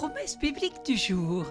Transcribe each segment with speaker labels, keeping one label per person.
Speaker 1: Promesse biblique du jour.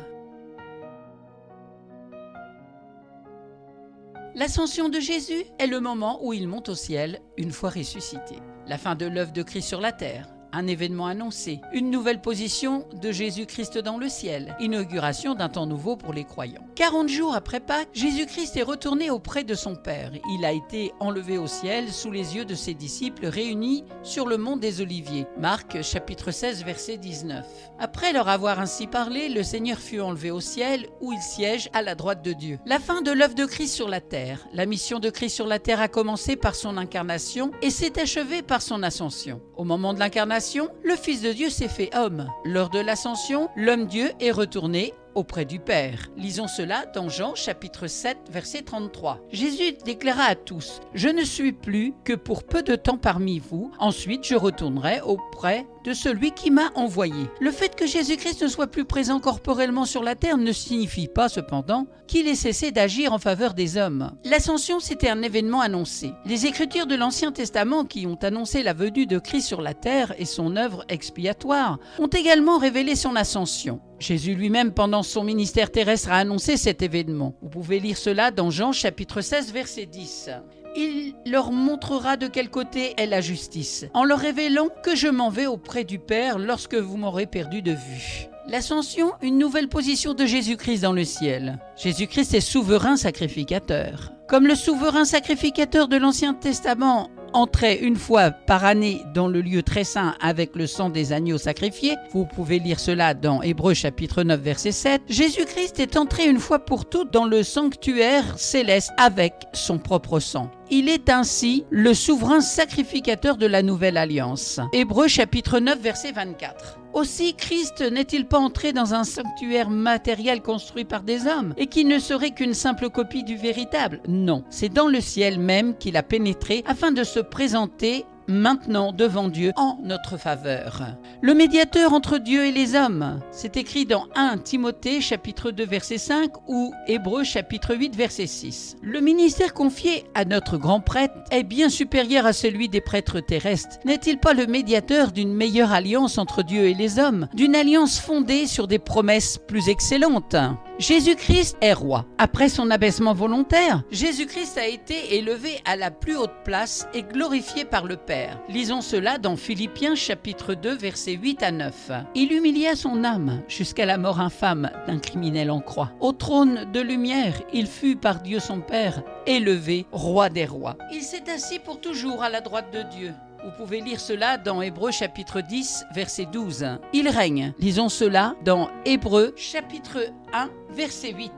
Speaker 1: L'ascension de Jésus est le moment où il monte au ciel une fois ressuscité. La fin de l'œuvre de Christ sur la terre, un événement annoncé, une nouvelle position de Jésus-Christ dans le ciel, inauguration d'un temps nouveau pour les croyants. 40 jours après Pâques, Jésus-Christ est retourné auprès de son Père. Il a été enlevé au ciel sous les yeux de ses disciples réunis sur le mont des Oliviers. Marc chapitre 16 verset 19. Après leur avoir ainsi parlé, le Seigneur fut enlevé au ciel où il siège à la droite de Dieu. La fin de l'œuvre de Christ sur la terre. La mission de Christ sur la terre a commencé par son incarnation et s'est achevée par son ascension. Au moment de l'incarnation, le Fils de Dieu s'est fait homme. Lors de l'ascension, l'homme-Dieu est retourné auprès du Père. Lisons cela dans Jean chapitre 7 verset 33. Jésus déclara à tous: « Je ne suis plus que pour peu de temps parmi vous, ensuite je retournerai auprès de celui qui m'a envoyé. » Le fait que Jésus-Christ ne soit plus présent corporellement sur la terre ne signifie pas cependant qu'il ait cessé d'agir en faveur des hommes. L'ascension, c'était un événement annoncé. Les Écritures de l'Ancien Testament qui ont annoncé la venue de Christ sur la terre et son œuvre expiatoire ont également révélé son ascension. Jésus lui-même, pendant son ministère terrestre, a annoncé cet événement. Vous pouvez lire cela dans Jean chapitre 16 verset 10. Il leur montrera de quel côté est la justice, en leur révélant que je m'en vais auprès du Père lorsque vous m'aurez perdu de vue. L'ascension, une nouvelle position de Jésus-Christ dans le ciel. Jésus-Christ est souverain sacrificateur. Comme le souverain sacrificateur de l'Ancien Testament entrait une fois par année dans le lieu très saint avec le sang des agneaux sacrifiés, vous pouvez lire cela dans Hébreux chapitre 9 verset 7, Jésus-Christ est entré une fois pour toutes dans le sanctuaire céleste avec son propre sang. Il est ainsi le souverain sacrificateur de la nouvelle alliance. Hébreux chapitre 9 verset 24. Aussi, Christ n'est-il pas entré dans un sanctuaire matériel construit par des hommes et qui ne serait qu'une simple copie du véritable? Non, c'est dans le ciel même qu'il a pénétré afin de se présenter maintenant devant Dieu en notre faveur. Le médiateur entre Dieu et les hommes, c'est écrit dans 1 Timothée chapitre 2 verset 5 ou Hébreux chapitre 8 verset 6. Le ministère confié à notre grand prêtre est bien supérieur à celui des prêtres terrestres. N'est-il pas le médiateur d'une meilleure alliance entre Dieu et les hommes, d'une alliance fondée sur des promesses plus excellentes? Jésus-Christ est roi. Après son abaissement volontaire, Jésus-Christ a été élevé à la plus haute place et glorifié par le Père. Lisons cela dans Philippiens chapitre 2 versets 8 à 9. Il humilia son âme jusqu'à la mort infâme d'un criminel en croix. Au trône de lumière, il fut par Dieu son Père élevé roi des rois. Il s'est assis pour toujours à la droite de Dieu. Vous pouvez lire cela dans Hébreux chapitre 10, verset 12. Il règne. Lisons cela dans Hébreux chapitre 1, verset 8.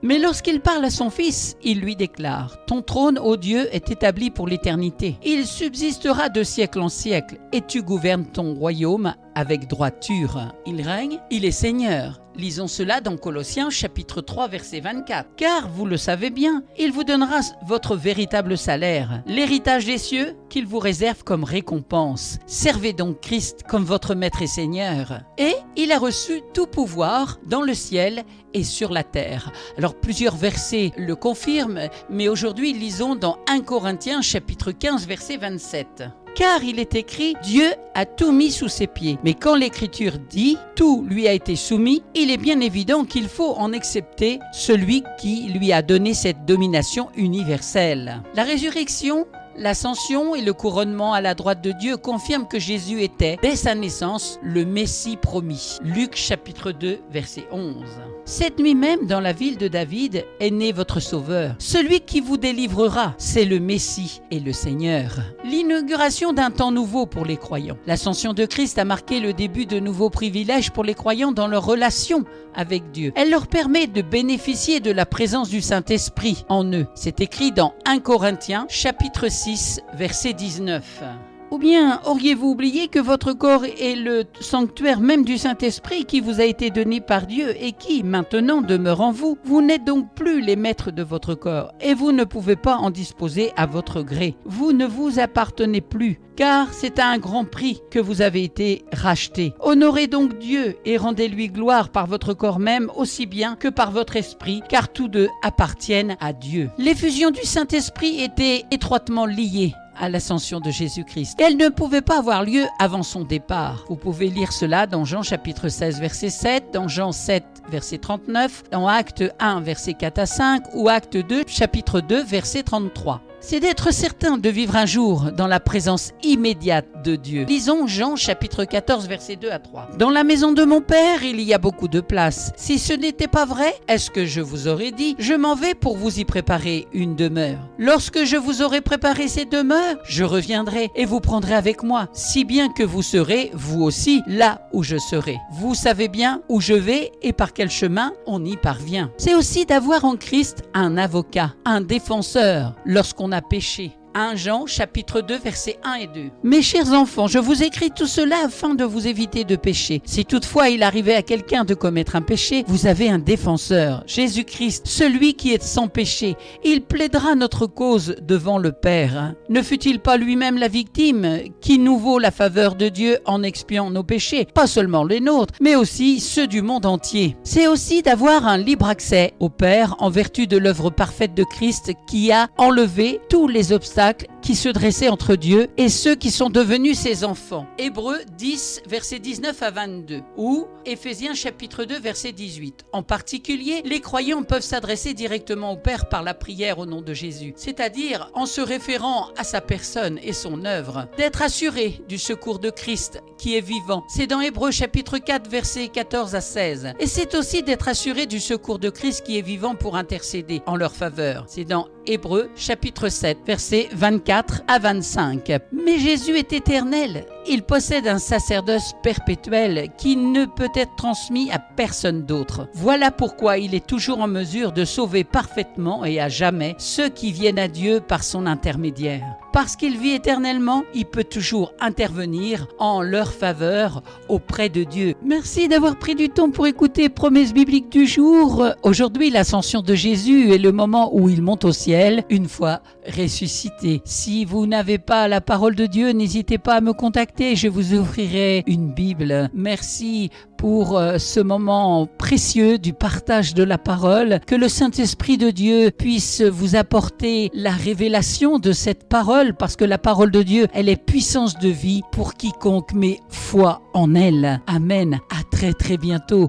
Speaker 1: Mais lorsqu'il parle à son Fils, il lui déclare: « Ton trône, ô Dieu, est établi pour l'éternité. Il subsistera de siècle en siècle, et tu gouvernes ton royaume avec droiture. » Il règne, il est Seigneur. Lisons cela dans Colossiens chapitre 3 verset 24. « Car, vous le savez bien, il vous donnera votre véritable salaire, l'héritage des cieux qu'il vous réserve comme récompense. Servez donc Christ comme votre Maître et Seigneur. » Et il a reçu tout pouvoir dans le ciel et sur la terre. Alors plusieurs versets le confirment, mais aujourd'hui lisons dans 1 Corinthiens chapitre 15 verset 27. Car il est écrit, Dieu a tout mis sous ses pieds. Mais quand l'Écriture dit, tout lui a été soumis, il est bien évident qu'il faut en accepter celui qui lui a donné cette domination universelle. La résurrection, l'ascension et le couronnement à la droite de Dieu confirment que Jésus était, dès sa naissance, le Messie promis. Luc chapitre 2, verset 11. Cette nuit même, dans la ville de David, est né votre Sauveur. Celui qui vous délivrera, c'est le Messie et le Seigneur. L'inauguration d'un temps nouveau pour les croyants. L'ascension de Christ a marqué le début de nouveaux privilèges pour les croyants dans leur relation avec Dieu. Elle leur permet de bénéficier de la présence du Saint-Esprit en eux. C'est écrit dans 1 Corinthiens, chapitre 6, verset 19. Ou bien auriez-vous oublié que votre corps est le sanctuaire même du Saint-Esprit qui vous a été donné par Dieu et qui, maintenant, demeure en vous? Vous n'êtes donc plus les maîtres de votre corps et vous ne pouvez pas en disposer à votre gré. Vous ne vous appartenez plus, car c'est à un grand prix que vous avez été rachetés. Honorez donc Dieu et rendez-lui gloire par votre corps même aussi bien que par votre esprit, car tous deux appartiennent à Dieu. L'effusion du Saint-Esprit était étroitement liée à l'ascension de Jésus-Christ. Et elle ne pouvait pas avoir lieu avant son départ. Vous pouvez lire cela dans Jean chapitre 16 verset 7, dans Jean 7 verset 39, dans Acte 1 verset 4 à 5 ou Acte 2 chapitre 2 verset 33. C'est d'être certain de vivre un jour dans la présence immédiate de Dieu. Lisons Jean chapitre 14 versets 2 à 3. Dans la maison de mon Père, il y a beaucoup de place. Si ce n'était pas vrai, est-ce que je vous aurais dit, je m'en vais pour vous y préparer une demeure. Lorsque je vous aurai préparé cette demeure, je reviendrai et vous prendrez avec moi, si bien que vous serez, vous aussi, là où je serai. Vous savez bien où je vais et par quel chemin on y parvient. C'est aussi d'avoir en Christ un avocat, un défenseur, lorsqu'on a péché. 1 Jean chapitre 2 versets 1 et 2. Mes chers enfants, je vous écris tout cela afin de vous éviter de pécher. Si toutefois il arrivait à quelqu'un de commettre un péché, vous avez un défenseur, Jésus-Christ, celui qui est sans péché. Il plaidera notre cause devant le Père. Ne fut-il pas lui-même la victime qui nous vaut la faveur de Dieu en expiant nos péchés, pas seulement les nôtres, mais aussi ceux du monde entier. C'est aussi d'avoir un libre accès au Père en vertu de l'œuvre parfaite de Christ qui a enlevé tous les obstacles qui se dressaient entre Dieu et ceux qui sont devenus ses enfants. Hébreux 10, versets 19 à 22 ou Éphésiens chapitre 2, verset 18. En particulier, les croyants peuvent s'adresser directement au Père par la prière au nom de Jésus, c'est-à-dire en se référant à sa personne et son œuvre, d'être assurés du secours de Christ qui est vivant. C'est dans Hébreux chapitre 4, versets 14 à 16. Et c'est aussi d'être assurés du secours de Christ qui est vivant pour intercéder en leur faveur. C'est dans Hébreux chapitre 7, versets 24 à 25. Mais Jésus est éternel. Il possède un sacerdoce perpétuel qui ne peut être transmis à personne d'autre. Voilà pourquoi il est toujours en mesure de sauver parfaitement et à jamais ceux qui viennent à Dieu par son intermédiaire. Parce qu'il vit éternellement, il peut toujours intervenir en leur faveur auprès de Dieu. Merci d'avoir pris du temps pour écouter Promesse biblique du jour. Aujourd'hui, l'ascension de Jésus est le moment où il monte au ciel, une fois ressuscité. Si vous n'avez pas la parole de Dieu, n'hésitez pas à me contacter, je vous offrirai une Bible. Merci pour ce moment précieux du partage de la parole. Que le Saint-Esprit de Dieu puisse vous apporter la révélation de cette parole, parce que la parole de Dieu, elle est puissance de vie pour quiconque met foi en elle. Amen. À très très bientôt.